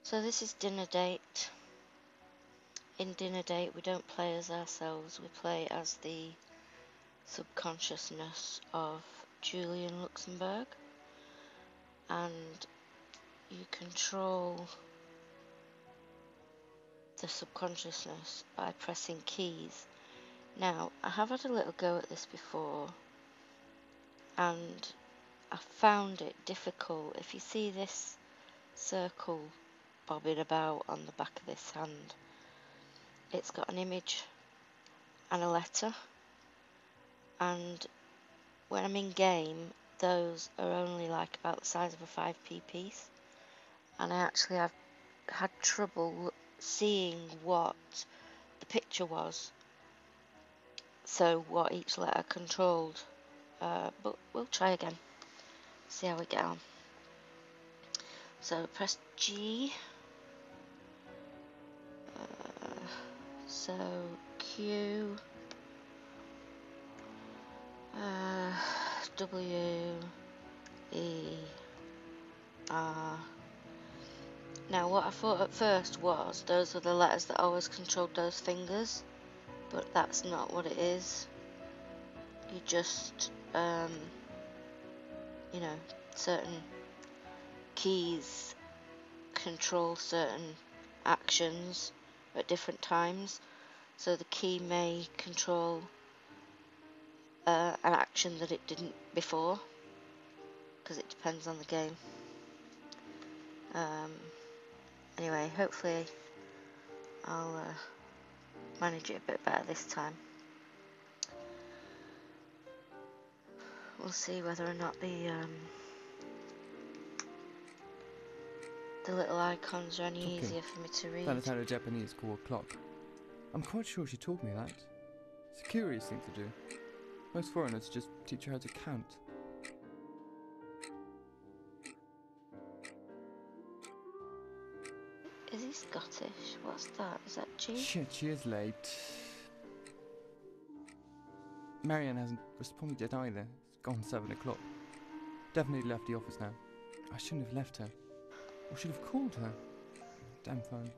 So this is Dinner Date. In Dinner Date we don't play as ourselves, we play as the subconsciousness of Julian Luxemburg, and you control the subconsciousness by pressing keys. Now, I have had a little go at this before, and I found it difficult. If you see this circle bobbing about on the back of this hand, it's got an image and a letter, and when I'm in game those are only like about the size of a 5p piece, and I actually have had trouble seeing what the picture was, so what each letter controlled, but we'll try again, see how we get on. So press G, so Q, W, E, R. Now what I thought at first was those were the letters that always controlled those fingers, but that's not what it is. You just, you know, certain keys control certain actions at different times. So the key may control an action that it didn't before, because it depends on the game. Anyway, hopefully I'll manage it a bit better this time. We'll see whether or not the little icons are any easier for me to read. That is how the Japanese call a clock. I'm quite sure she taught me that. It's a curious thing to do. Most foreigners just teach you how to count. Is he Scottish? What's that? Is that G? Shit, she is late. Marianne hasn't responded yet either. It's gone 7 o'clock. Definitely left the office now. I shouldn't have left her. Or should have called her. Damn phone.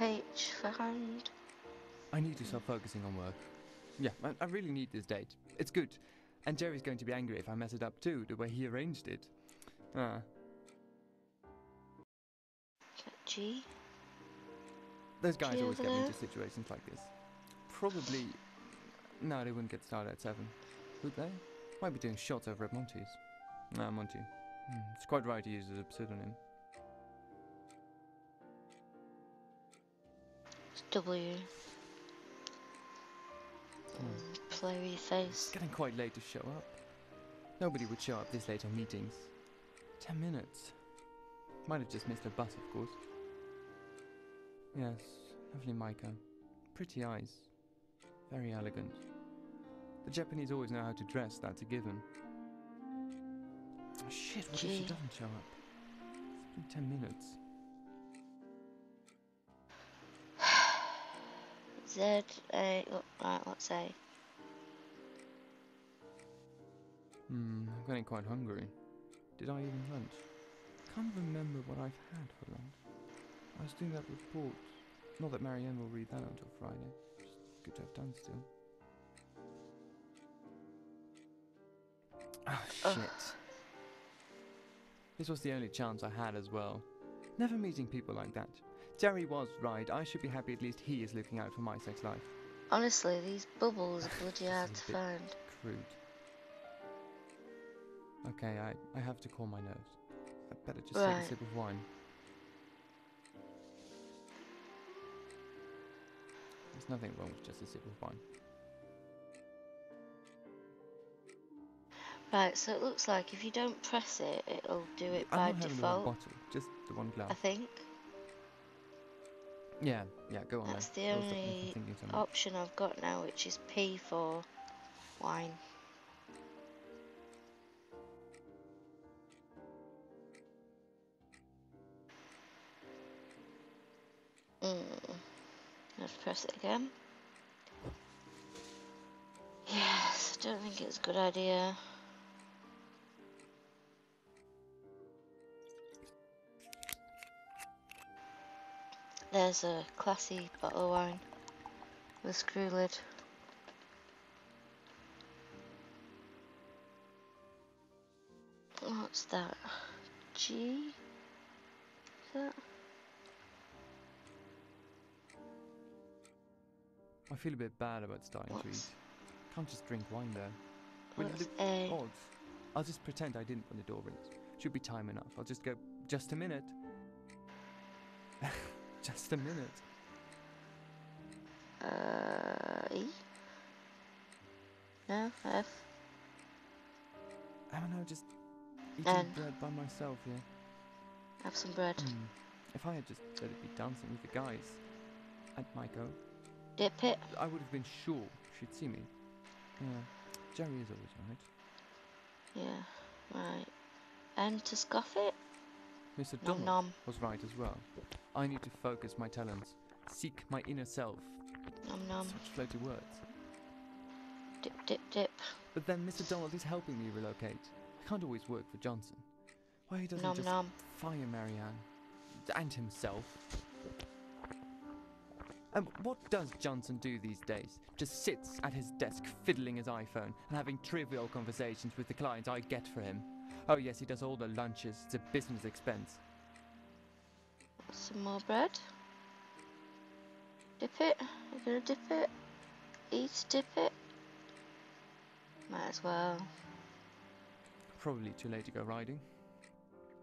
H for hand. I need to start focusing on work. Yeah, I really need this date. It's good. And Jerry's going to be angry if I mess it up too, the way he arranged it. G. Those guys G always over get me there? into situations like this. Probably... No, they wouldn't get started at 7. Would they? Might be doing shots over at Monty's. Nah, Monty. It's quite right to use it as a pseudonym. It's W. Play with your face. It's getting quite late to show up. Nobody would show up this late on meetings. 10 minutes. Might have just missed her bus, of course. Yes, lovely Micah. Pretty eyes. Very elegant. The Japanese always know how to dress, that's a given. Oh shit, what if she doesn't show up? It's been 10 minutes. Z, A, right, what's A? I'm getting quite hungry. Did I even lunch? Can't remember what I've had for lunch. I was doing that report. Not that Marianne will read that until Friday. Just good to have done still. Oh shit. This was the only chance I had as well. Never meeting people like that. Jerry was right. I should be happy at least he is looking out for my sex life. Honestly, these bubbles are bloody hard to find. Crude. Okay, I have to calm my nerves. I'd better just take a sip of wine. There's nothing wrong with just a sip of wine. Right, so it looks like if you don't press it, it'll do it by I'm not having the whole default. bottle, just the one glass. I think. Yeah, go on then. That's the only option I've got now, which is P for wine. Let's press it again. Yes, I don't think it's a good idea. There's a classy bottle of wine with a screw lid. What's that? G? Is that? I feel a bit bad about starting to eat. Can't just drink wine there. Will you What's look A? odd? I'll just pretend I didn't when the door rings. Should be time enough. I'll just go, just a minute. Just a minute. E? No, F. I don't know, just eating N. bread by myself, yeah. Have some bread. If I had just let it be dancing with the guys at Maiko, Dip it. I would have been sure she'd see me. Yeah, Jerry is always right. Yeah, right. N to scoff it. Mr. Nom Donald nom. was right as well. I need to focus my talents, seek my inner self. Nom nom. Such floaty words. Dip, dip, dip. But then Mr. Donald is helping me relocate. I can't always work for Johnson. Why he doesn't Nom just nom. fire Marianne and himself? And what does Johnson do these days? Just sits at his desk fiddling his iPhone and having trivial conversations with the clients I get for him. Oh yes, he does all the lunches. It's a business expense. Some more bread. Dip it. You're gonna dip it. Eat, dip it. Might as well. Probably too late to go riding.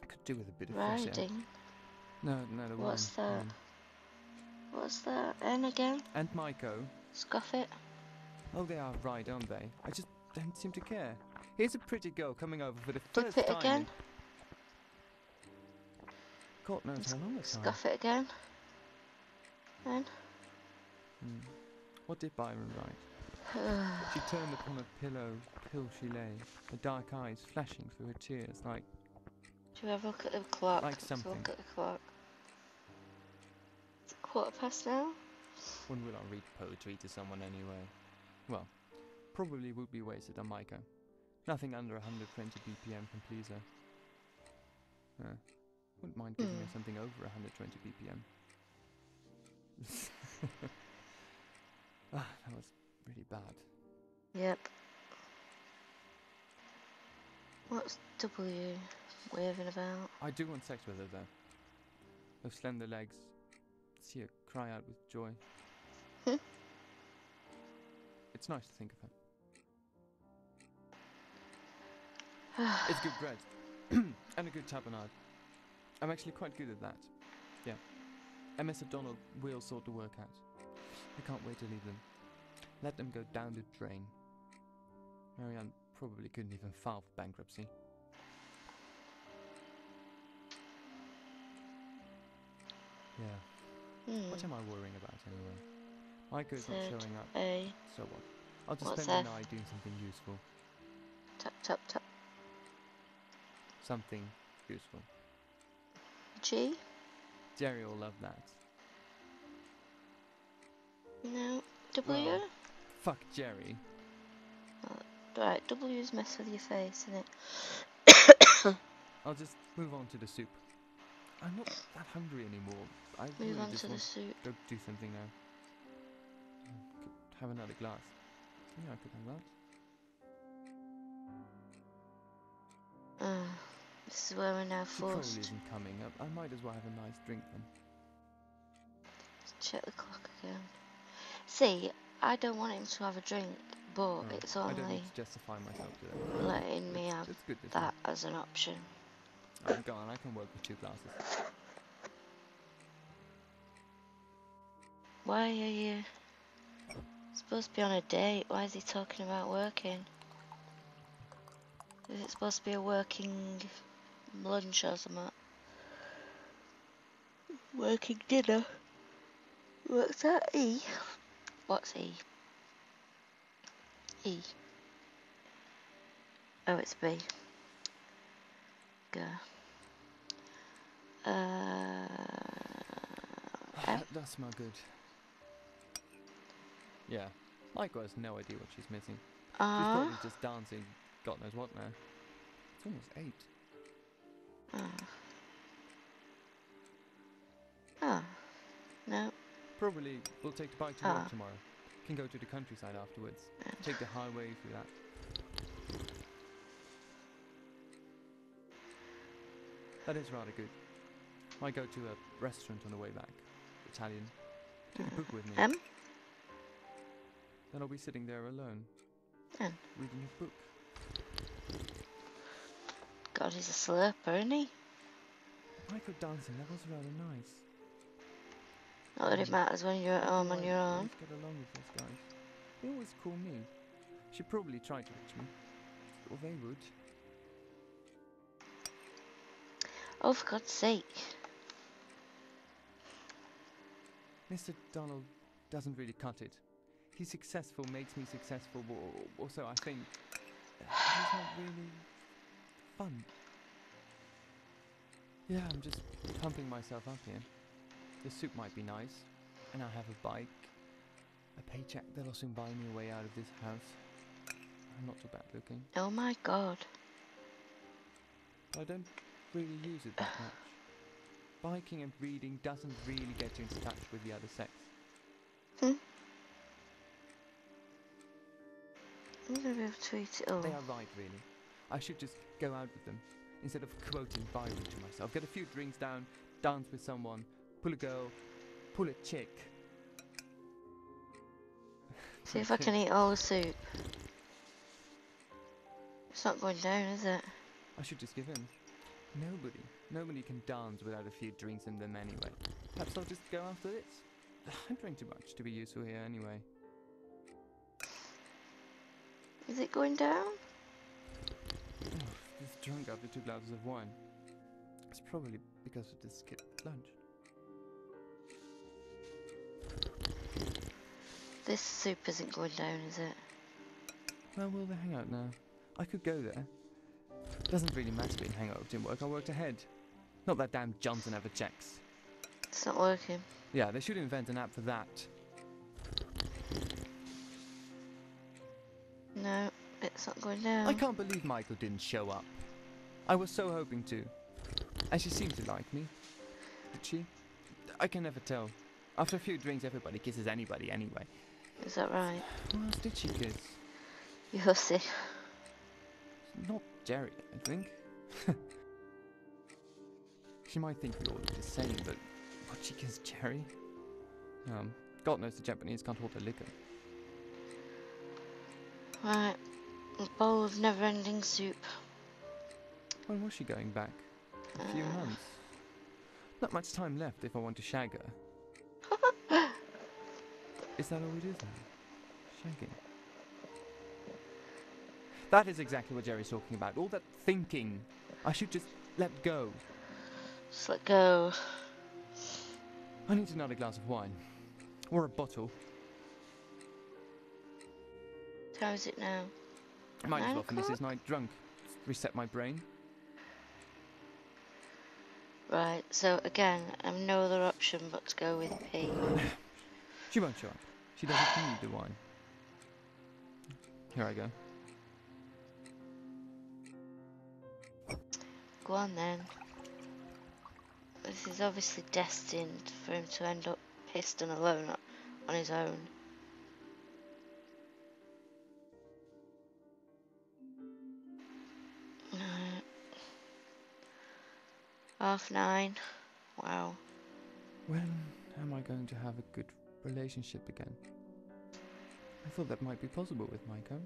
I could do with a bit of fresh air. Riding. No, the What's wine. that? What's that? N again? And Maiko. Scoff it. Oh, they are right, aren't they? I just don't seem to care. Here's a pretty girl coming over for the Dip first it time. again. God knows how long it's time. Scoff it again. N. What did Byron write? She turned upon a pill she lay, her dark eyes flashing through her tears like... Should we have a look at the clock? Like Let's something. look at the clock. It's 1:15 now. When will I read poetry to someone anyway? Well, probably would be wasted on Maiko. Nothing under 120 BPM can please her. Wouldn't mind giving her something over 120 BPM. That was really bad. Yep. What's W waving about? I do want sex with her though. Those slender legs. See her cry out with joy. It's nice to think of her. It's good bread. And a good tapenade. I'm actually quite good at that. Yeah. And Mr. Donald will sort the work out. I can't wait to leave them. Let them go down the drain. Marianne probably couldn't even file for bankruptcy. Yeah. What am I worrying about anyway? Maiko's not showing up. A. So what? I'll just What's spend the F? night doing something useful. Tap, tap, tap. Something useful. G. Jerry will love that. No. W. Well, fuck Jerry. Right, W's mess with your face, innit? I'll just move on to the soup. I'm not that hungry anymore. I Move really on just to the want soup. to go do something now. Could have another glass. Yeah, I could have that. This is where we're now She probably forced. isn't coming. I might as well have a nice drink then. Let's check the clock again. See, I don't want him to have a drink, but it's I don't only need to justify myself to that. letting me have It's good, isn't that as an option. it? Go on, I can work with 2 glasses. Why are you supposed to be on a date? Why is he talking about working? Is it supposed to be a working lunch or something? Working dinner? What's that? E? What's E? E. Oh, it's B. Go. That does smell good. Yeah, Maiko has no idea what she's missing. She's probably just dancing, God knows what now. It's almost 8. No. Probably we'll take the bike to Ah. work tomorrow. Can go to the countryside afterwards. Take the highway through that. That is rather good. Might go to a restaurant on the way back. Italian. Take a book with me. Then I'll be sitting there alone. Reading a book. God, he's a slurper, isn't he? Micro dancing, that was rather nice. Not that it matters when you're at home on your own. Get along with those guys. They always call me. She'd probably try to reach me. Or they would. Oh, for God's sake. Mr. Donald doesn't really cut it. He's successful, makes me successful, or so I think. He's not really fun. Yeah, I'm just pumping myself up here. The soup might be nice, and I have a bike, a paycheck that'll soon buy me a way out of this house. I'm not so bad looking. Oh my God. I don't really use it that much. Biking and reading doesn't really get you in touch with the other sex. I'm gonna be able to eat it all. They are right, really. I should just go out with them, instead of quoting Byron to myself. Get a few drinks down, dance with someone, pull a girl, pull a chick. See if I can eat all the soup. It's not going down, is it? I should just give in. Nobody can dance without a few drinks in them anyway. Perhaps I'll just go after this. I drink too much to be useful here anyway. Is it going down? Oh, just drunk after 2 glasses of wine. It's probably because of this skipped lunch. This soup isn't going down, is it? Well, will they hang out now? I could go there. Doesn't really matter being hangover didn't work. I worked ahead. Not that damn Johnson ever checks. It's not working. Yeah, they should invent an app for that. No, it's not going down. I can't believe Michael didn't show up. I was so hoping to. And she seemed to like me. Did she? I can never tell. After a few drinks, everybody kisses anybody anyway. Is that right? Who else did she kiss? You hussy. Not Jerry, I think. She might think we all look the same, but would she kiss Jerry? God knows the Japanese can't hold their liquor. Right. A bowl of never-ending soup. When was she going back? A few months. Not much time left if I want to shag her. Is that all it is now? Shagging. That is exactly what Jerry's talking about. All that thinking. I should just let go. Just let go. I need another glass of wine. Or a bottle. How is it now? I might as 9 well finish this o'clock? night drunk. Reset my brain. Right, so again, I have no other option but to go with P. She won't show up. She doesn't need the wine. Here I go. Go on then. This is obviously destined for him to end up pissed and alone on his own. Right. 9:30. Wow. When am I going to have a good relationship again? I thought that might be possible with Maiko.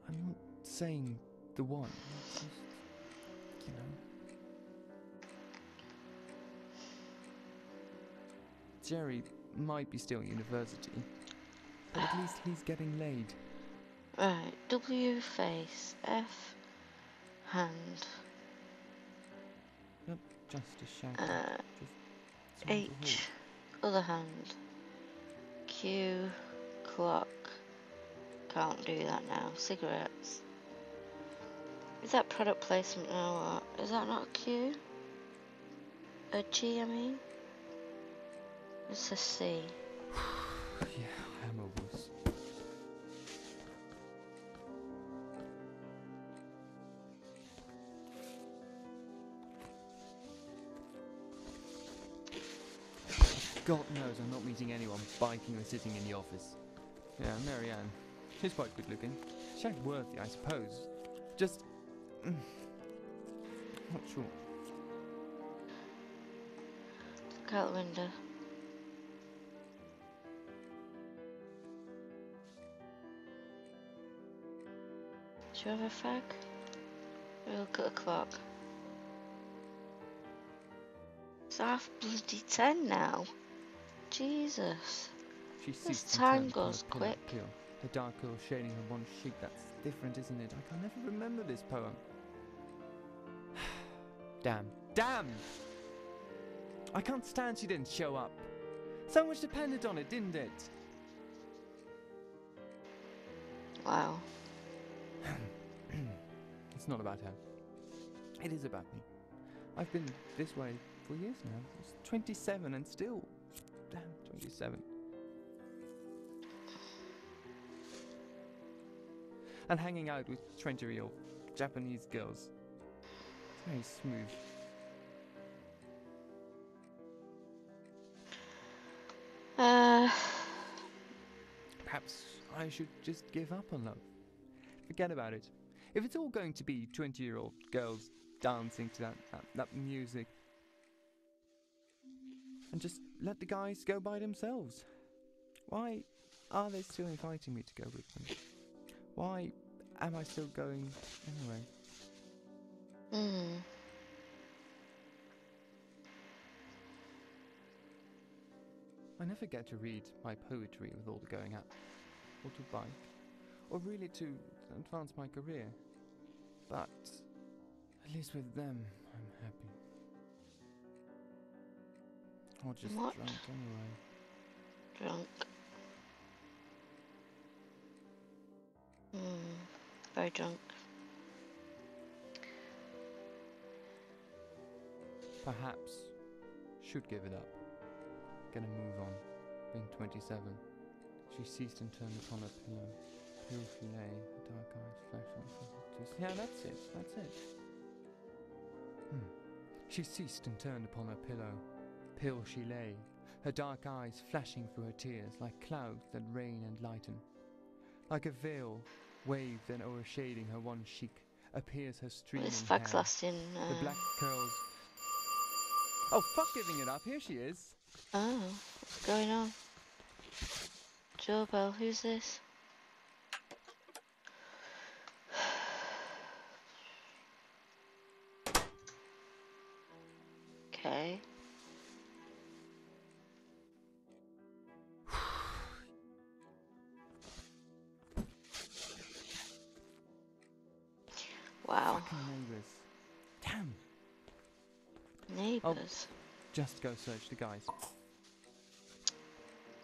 I'm not saying the one. It's just, you know. Jerry might be still at university, but at least he's getting laid. Right. W face. F hand. Not just a shag. Just something to H hold. other hand. Q clock. Can't do that now. Cigarettes. Is that product placement now? What? Is that not a Q? A G, I mean? It's a C. Yeah, I am a wuss. God knows I'm not meeting anyone biking or sitting in the office. Yeah, Marianne. She's quite good looking. She's worthy, I suppose. Just... not sure. Look out the window. Do you have a fag? We'll look at the clock. It's 9:30 now. Jesus. She This ceased and time turned upon goes a pillow quick. peel, her dark curls shading her one cheek. That's different, isn't it? I can never remember this poem. Damn. Damn! I can't stand she didn't show up. So much depended on it, didn't it? Wow. It's not about her. It is about me. I've been this way for years now. I was 27 and still... Damn, 27. And hanging out with 20-year-old Japanese girls. It's very smooth. Perhaps I should just give up on love. Forget about it. If it's all going to be 20-year-old girls dancing to that music, and just let the guys go by themselves. Why are they still inviting me to go with them? Why am I still going anyway? I never get to read my poetry with all the going out, or to bike, or really to advance my career. But at least with them, I'm happy. Or just What? drunk anyway. Drunk. Very drunk. Perhaps should give it up. Gonna move on. Being 27. She ceased and turned upon her pillow. Pale she lay, her dark eyes flashing from her tears. Yeah, that's it. She ceased and turned upon her pillow. Pale she lay, her dark eyes flashing through her tears, like clouds that rain and lighten. Like a veil, waved and o'ershading her one cheek, appears her streaming This hair. fag's lasting. The black curls. Oh, fuck giving it up, here she is. Oh, what's going on? Doorbell, who's this? Okay. Wow. Fucking neighbours. Damn. Neighbours. Just go search the guys.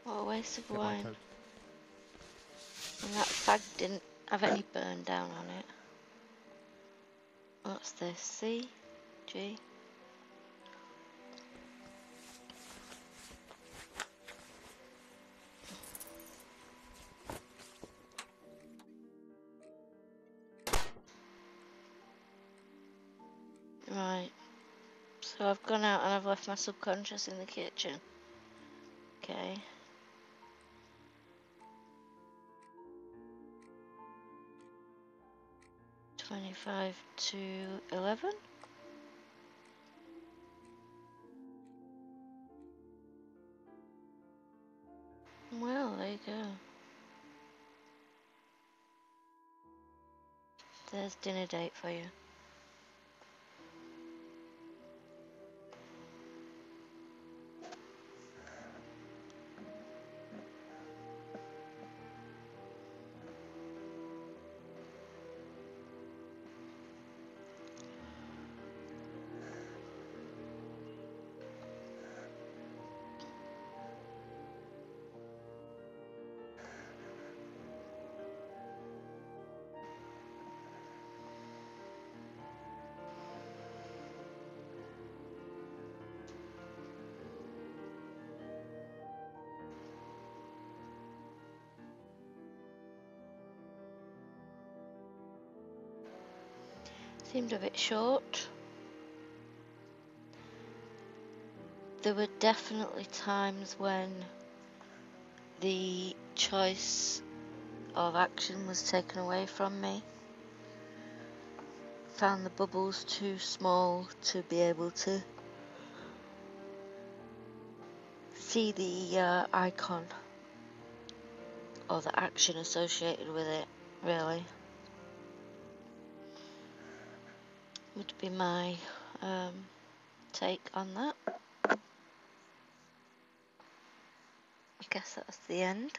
What a waste of Get my wine. coat. And that fag didn't have any burn down on it. What's this? C? G? Right. So I've gone out and I've left my subconscious in the kitchen. Okay. $25 to $11. Well, there you go. There's dinner date for you. Seemed a bit short. There were definitely times when the choice of action was taken away from me. Found the bubbles too small to be able to see the icon or the action associated with it, really. Would be my take on that. I guess that's the end.